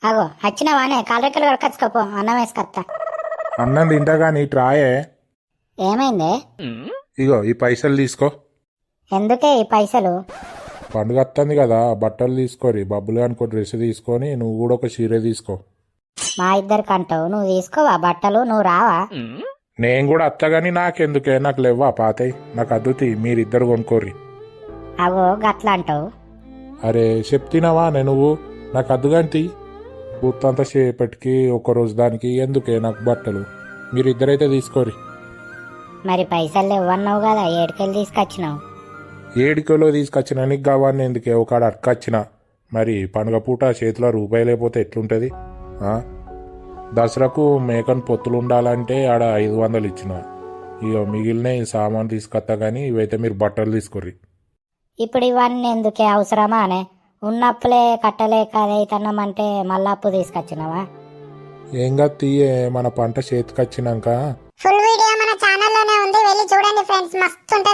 అగో వచ్చినావానే కాలరెక్కలు కడకచ్చుకోపో అన్నం వేసుకొత్తా. అన్నం తింటా కానీ రాయే. ఏమైందే? ఇగో ఈ పైసలు తీసుకో. ఎందుకే ఈ పైసలు? పండుగ వస్తుంది కదా, బట్టలు తీసుకోరి. బబ్బులు అనుకో డ్రెస్ తీసుకొని నువ్వు కూడా ఒక చీర తీసుకో. మా ఇద్దరికి అంటావు, నువ్వు తీసుకోవా బట్టలు? నువ్వు రావా? నేను కూడా అత్తగాని నాకెందుకే, నాకు లేవా పాతయి, నాకు అద్దుతి, మీరిద్దరు కొనుక్కోర్రి. అగో గట్లా అంటావు. అరే చెప్తినావా నువ్వు, నాకు అద్దుగంతి గుర్తంత సేపటికి ఒక్కరోజు దానికి ఎందుకే నాకు బట్టలు, మీరిద్దరైతే తీసుకోరి. మరి పైసలు ఇవ్వన్నావు కదా, ఏడుకెళ్ళి తీసుకొచ్చినావు? 7 కిలో తీసుకొచ్చిన, నీకు కావాలని ఎందుకే ఒక అడకొచ్చిన. మరి పండుగ పూట చేతిలో రూపాయి లేకపోతే ఎట్లుంటుంది? దసరాకు మేకను పొత్తులు ఉండాలంటే ఆడ 500 ఇచ్చిన. ఇక మిగిలిన సామాన్ తీసుకొస్తా కానీ ఇవైతే మీరు బట్టలు తీసుకోర్రి. ఇప్పుడు ఇవన్నీ ఎందుకే, అవసరమా అనే? ఉన్నప్పులే కట్టలేక అదైతున్నామంటే మళ్ళా అప్పు తీసుకొచ్చినావా? ఏం కాదు తీయే, మన పంట చేతికొచ్చినాక. ఫుల్ వీడియో మన ఛానల్లోనే ఉంది, వెళ్ళి చూడండి ఫ్రెండ్స్, మస్తు ఉంటుంది.